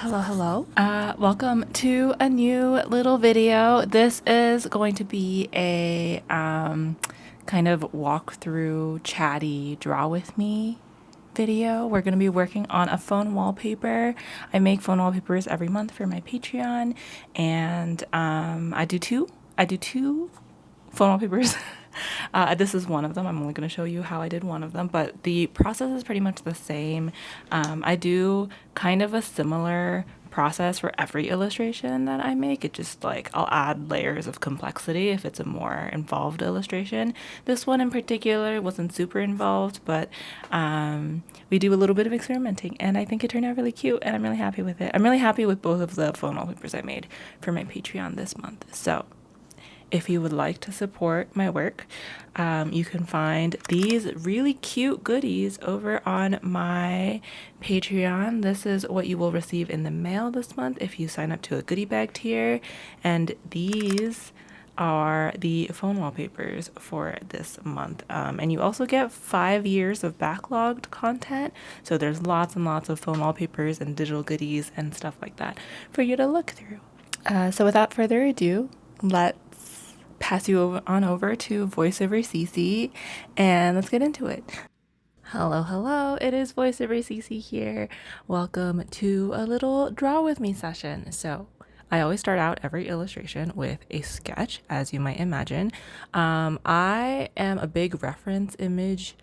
Hello. Welcome to a new little video. This is going to be a kind of walkthrough, chatty, draw with me video. We're going to be working on a phone wallpaper. I make phone wallpapers every month for my Patreon, and I do two phone wallpapers. This is one of them. I'm only going to show you how I did one of them, but the process is pretty much the same. I do kind of a similar process for every illustration that I make. It just like I'll add layers of complexity if it's a more involved illustration. This one in particular wasn't super involved, but we do a little bit of experimenting, and I think it turned out really cute, and I'm really happy with it. I'm really happy with both of the phone wallpapers I made for my Patreon this month. So if you would like to support my work, you can find these really cute goodies over on my Patreon. This is what you will receive in the mail this month if you sign up to a goodie bag tier. And these are the phone wallpapers for this month. And you also get 5 years of backlogged content. So there's lots and lots of phone wallpapers and digital goodies and stuff like that for you to look through. So without further ado, let's pass you on over to voiceover Cece, and let's get into it. Hello, it is voiceover Cece here. Welcome to a little draw with me session. So I always start out every illustration with a sketch, as you might imagine. I am a big reference image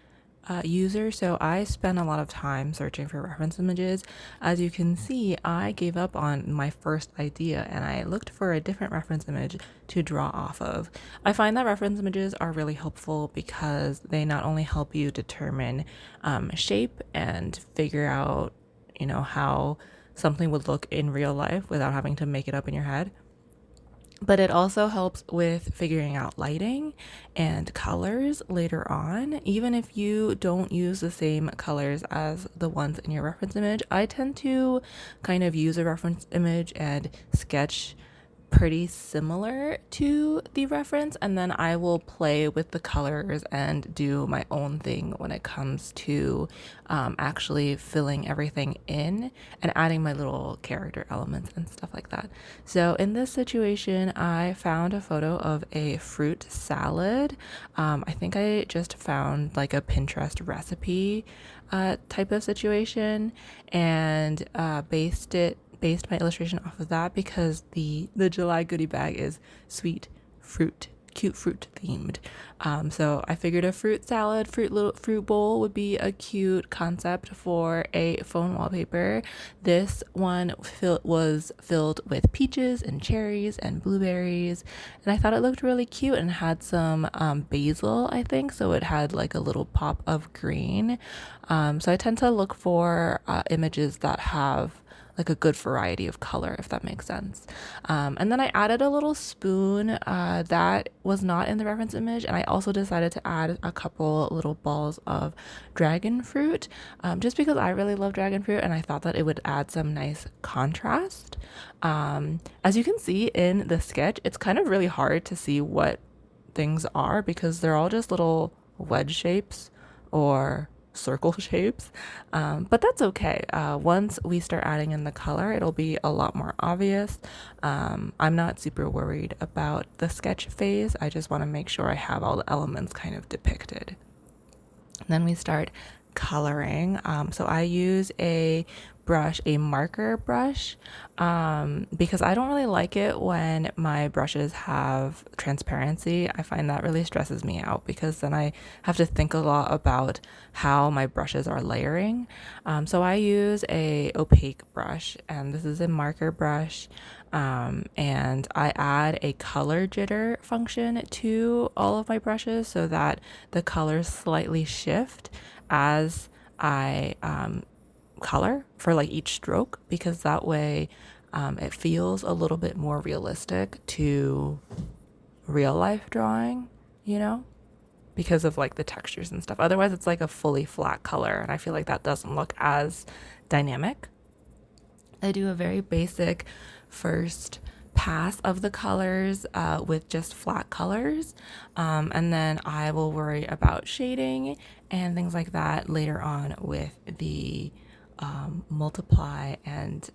user, so I spend a lot of time searching for reference images. As you can see, I gave up on my first idea and I looked for a different reference image to draw off of. I find that reference images are really helpful because they not only help you determine shape and figure out, how something would look in real life without having to make it up in your head, but it also helps with figuring out lighting and colors later on. Even if you don't use the same colors as the ones in your reference image, I tend to kind of use a reference image and sketch pretty similar to the reference, and then I will play with the colors and do my own thing when it comes to actually filling everything in and adding my little character elements and stuff like that. So in this situation, I found a photo of a fruit salad. I think I just found like a Pinterest recipe type of situation, and based my illustration off of that because the July goodie bag is cute fruit themed. So I figured a fruit salad, fruit bowl would be a cute concept for a phone wallpaper. This one was filled with peaches and cherries and blueberries, and I thought it looked really cute and had some basil, I think, so it had like a little pop of green. So I tend to look for images that have like a good variety of color, if that makes sense. And then I added a little spoon that was not in the reference image, and I also decided to add a couple little balls of dragon fruit, just because I really love dragon fruit and I thought that it would add some nice contrast. As you can see in the sketch, it's kind of really hard to see what things are because they're all just little wedge shapes or circle shapes, but that's okay. Once we start adding in the color, it'll be a lot more obvious. I'm not super worried about the sketch phase. I just want to make sure I have all the elements kind of depicted. And then we start coloring. So I use a marker brush, because I don't really like it when my brushes have transparency. I find that really stresses me out because then I have to think a lot about how my brushes are layering. So I use a opaque brush, and this is a marker brush. And I add a color jitter function to all of my brushes so that the colors slightly shift as I color for like each stroke, because that way it feels a little bit more realistic to real life drawing, because of like the textures and stuff. Otherwise it's like a fully flat color, and I feel like that doesn't look as dynamic. I do a very basic first pass of the colors with just flat colors, and then I will worry about shading and things like that later on with the multiply and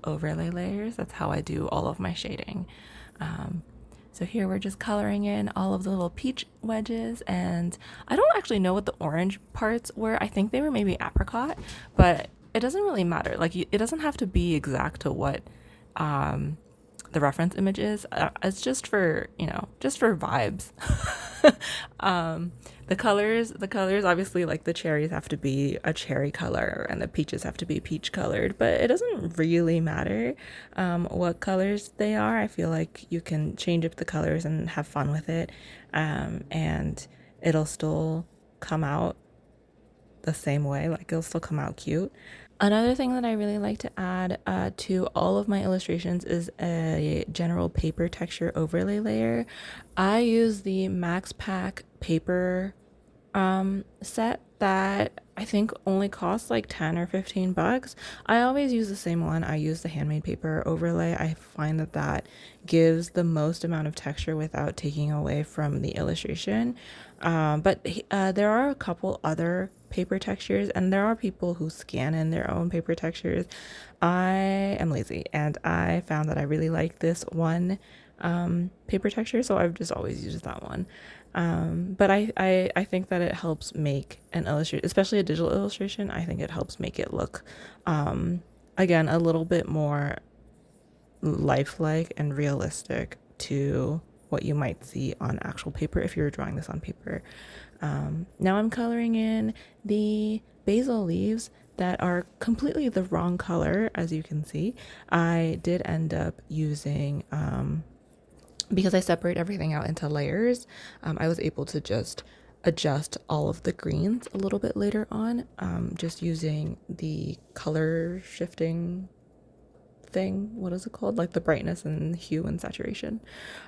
overlay layers. That's how I do all of my shading. So here we're just coloring in all of the little peach wedges, and I don't actually know what the orange parts were. I think they were maybe apricot, but it doesn't really matter. Like, it doesn't have to be exact to what the reference image is. It's just for, just for vibes. The colors, obviously, like the cherries have to be a cherry color and the peaches have to be peach colored, but it doesn't really matter what colors they are. I feel like you can change up the colors and have fun with it, and it'll still come out the same way. Like, it'll still come out cute. Another thing that I really like to add to all of my illustrations is a general paper texture overlay layer. I use the Max Pack paper set that I think only costs like 10 or 15 bucks. I always use the same one. I use the handmade paper overlay. I find that that gives the most amount of texture without taking away from the illustration. But there are a couple other paper textures, and there are people who scan in their own paper textures. I am lazy, and I found that I really like this one paper texture, so I've just always used that one. But I think that it helps make an illustration, especially a digital illustration. I think it helps make it look, again, a little bit more lifelike and realistic to what you might see on actual paper if you're drawing this on paper. Now I'm coloring in the basil leaves that are completely the wrong color, as you can see. I did end up using, because I separate everything out into layers, I was able to just adjust all of the greens a little bit later on, just using the color shifting thing. What is it called? Like the brightness and hue and saturation.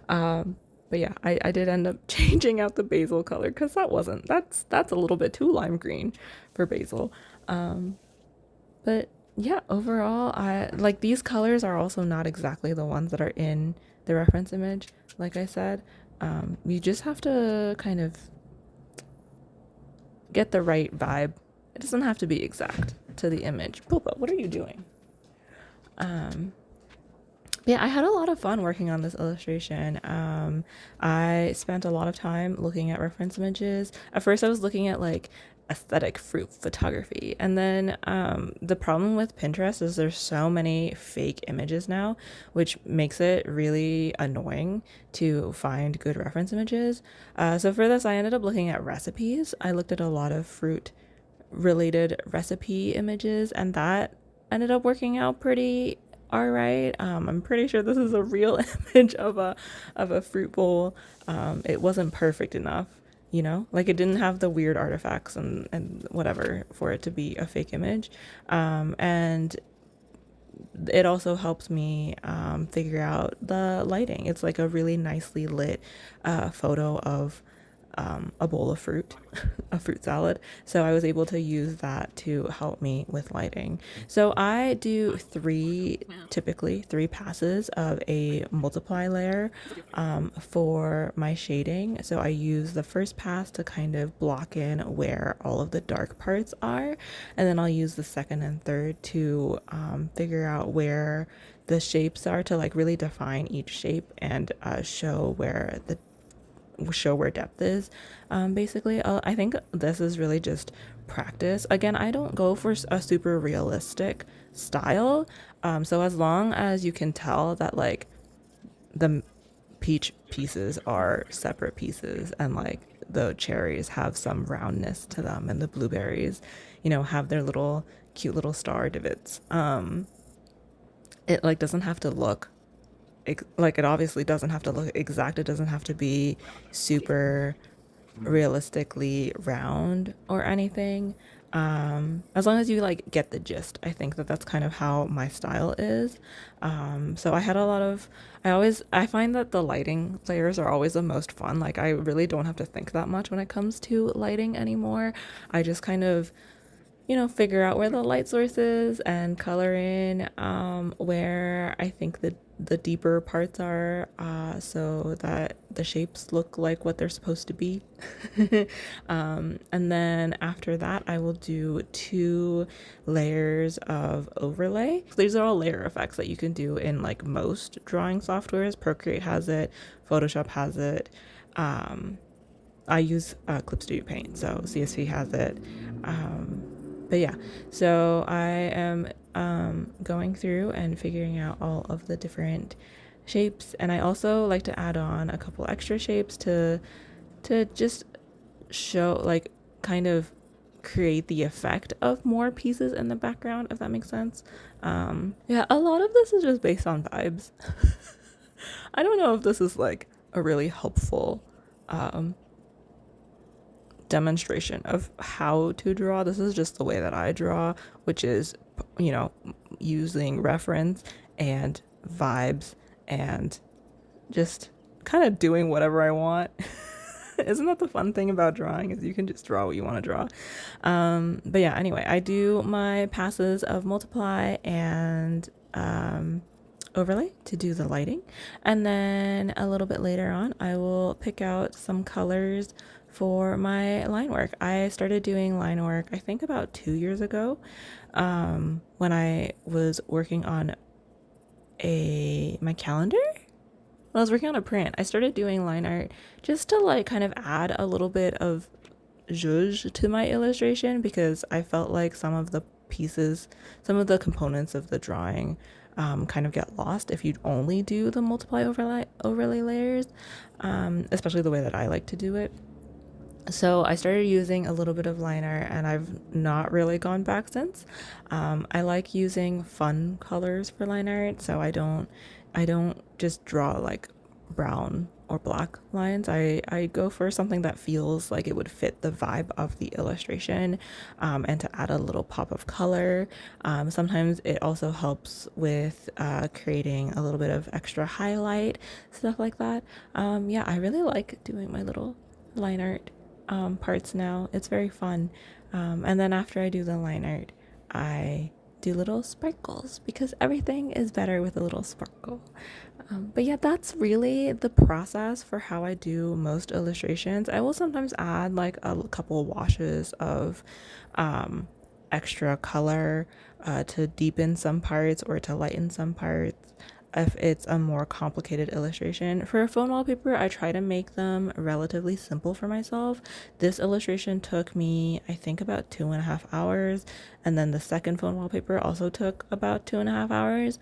But yeah, I did end up changing out the basil color because that's a little bit too lime green for basil. But yeah, overall, I like these colors are also not exactly the ones that are in the reference image. Like I said, you just have to kind of get the right vibe. It doesn't have to be exact to the image. Popa, what are you doing? Yeah, I had a lot of fun working on this illustration. I spent a lot of time looking at reference images. At first I was looking at like aesthetic fruit photography, and then the problem with Pinterest is there's so many fake images now, which makes it really annoying to find good reference images. So for this I ended up looking at recipes. I looked at a lot of fruit related recipe images, and that ended up working out pretty all right. I'm pretty sure this is a real image of a fruit bowl. It wasn't perfect enough, like it didn't have the weird artifacts and whatever for it to be a fake image. And it also helps me figure out the lighting. It's like a really nicely lit photo of a bowl of fruit, a fruit salad. So I was able to use that to help me with lighting. So I do typically three passes of a multiply layer for my shading. So I use the first pass to kind of block in where all of the dark parts are. And then I'll use the second and third to figure out where the shapes are, to like really define each shape and show where depth is. Basically, I think this is really just practice. Again, I don't go for a super realistic style. So as long as you can tell that like the peach pieces are separate pieces, and like the cherries have some roundness to them, and the blueberries, have their little cute little star divots. It like doesn't have to look like, it obviously doesn't have to look exact. It doesn't have to be super realistically round or anything. As long as you like get the gist. I think that that's kind of how my style is. So I had a lot of, I find that the lighting layers are always the most fun. Like, I really don't have to think that much when it comes to lighting anymore. I just kind of figure out where the light source is and color in where I think the deeper parts are, so that the shapes look like what they're supposed to be. And then after that, I will do 2 layers of overlay. These are all layer effects that you can do in like most drawing softwares. Procreate has it, Photoshop has it. I use Clip Studio Paint, so CSV has it. But yeah, so I am going through and figuring out all of the different shapes, and I also like to add on a couple extra shapes to just show, like, kind of create the effect of more pieces in the background, if that makes sense. Yeah, a lot of this is just based on vibes. I don't know if this is like a really helpful demonstration of how to draw. This is just the way that I draw, which is, using reference and vibes and just kind of doing whatever I want. Isn't that the fun thing about drawing, is you can just draw what you want to draw? But yeah, anyway, I do my passes of multiply and overlay to do the lighting, and then a little bit later on I will pick out some colors for my line work. I started doing line work I think about 2 years ago, when I was working on my calendar. When I was working on a print, I started doing line art just to like kind of add a little bit of zhuzh to my illustration, because I felt like some of the components of the drawing kind of get lost if you only do the multiply overlay layers, especially the way that I like to do it. So I started using a little bit of line art, and I've not really gone back since. I like using fun colors for line art, so I don't just draw like brown or black lines. I go for something that feels like it would fit the vibe of the illustration, and to add a little pop of color. Sometimes it also helps with creating a little bit of extra highlight, stuff like that. Yeah, I really like doing my little line art parts now. It's very fun. And then after I do the line art, I do little sparkles, because everything is better with a little sparkle. But yeah, that's really the process for how I do most illustrations. I will sometimes add like a couple washes of extra color to deepen some parts or to lighten some parts if it's a more complicated illustration. For a phone wallpaper, I try to make them relatively simple for myself. This illustration took me, I think, about 2.5 hours, and then the second phone wallpaper also took about 2.5 hours.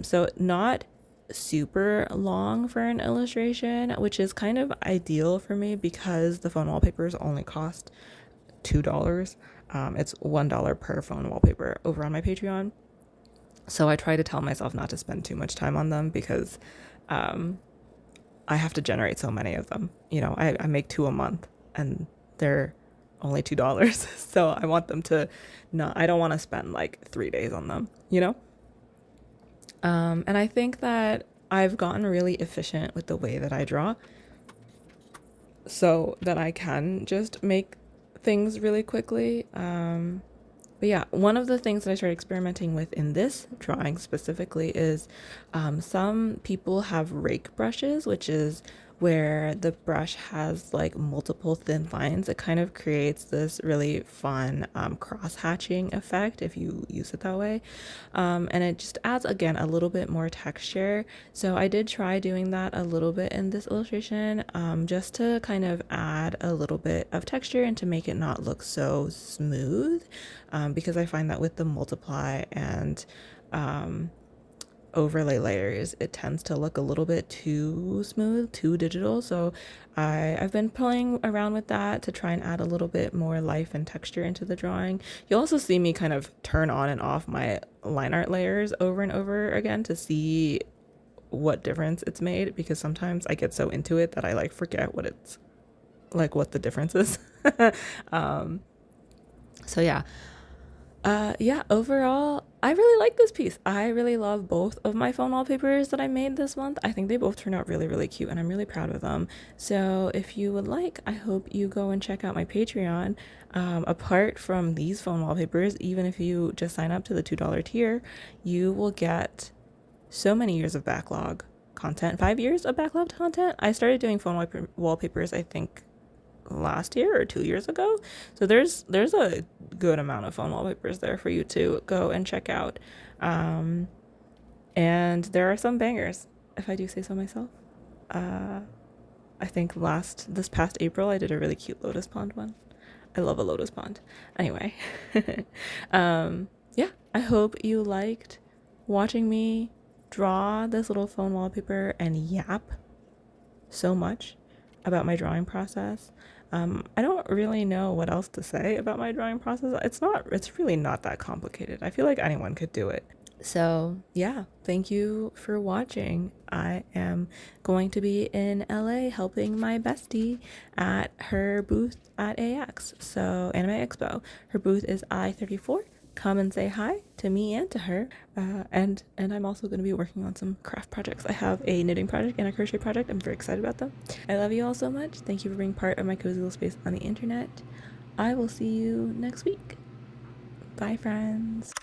So not super long for an illustration, which is kind of ideal for me because the phone wallpapers only cost $2. It's $1 per phone wallpaper over on my Patreon. So I try to tell myself not to spend too much time on them, because I have to generate so many of them. I make 2 a month, and they're only $2. So I want them to I don't want to spend like 3 days on them, And I think that I've gotten really efficient with the way that I draw, so that I can just make things really quickly. But yeah, one of the things that I started experimenting with in this drawing specifically is some people have rake brushes, which is where the brush has like multiple thin lines. It kind of creates this really fun cross-hatching effect if you use it that way. And it just adds, again, a little bit more texture. So I did try doing that a little bit in this illustration, just to kind of add a little bit of texture and to make it not look so smooth, because I find that with the multiply and overlay layers, it tends to look a little bit too smooth, too digital. So I've been playing around with that to try and add a little bit more life and texture into the drawing. You'll also see me kind of turn on and off my line art layers over and over again to see what difference it's made, because sometimes I get so into it that I like forget what the difference is. So yeah. Yeah, overall, I really like this piece. I really love both of my phone wallpapers that I made this month. I think they both turned out really, really cute and I'm really proud of them. So if you would like, I hope you go and check out my Patreon. Apart from these phone wallpapers, even if you just sign up to the $2 tier, you will get so many years of backlog content, 5 years of backlog content. I started doing phone wallpapers, I think, last year or 2 years ago. So there's a good amount of phone wallpapers there for you to go and check out. And there are some bangers, if I do say so myself. I think this past April I did a really cute lotus pond one. I love a lotus pond. Anyway, yeah, I hope you liked watching me draw this little phone wallpaper and yap so much about my drawing process. I don't really know what else to say about my drawing process. It's really not that complicated. I feel like anyone could do it. So, yeah, thank you for watching. I am going to be in LA helping my bestie at her booth at AX, so Anime Expo. Her booth is I-34. Come and say hi to me and to her. And I'm also going to be working on some craft projects. I have a knitting project and a crochet project. I'm very excited about them. I love you all so much. Thank you for being part of my cozy little space on the internet. I will see you next week. Bye, friends.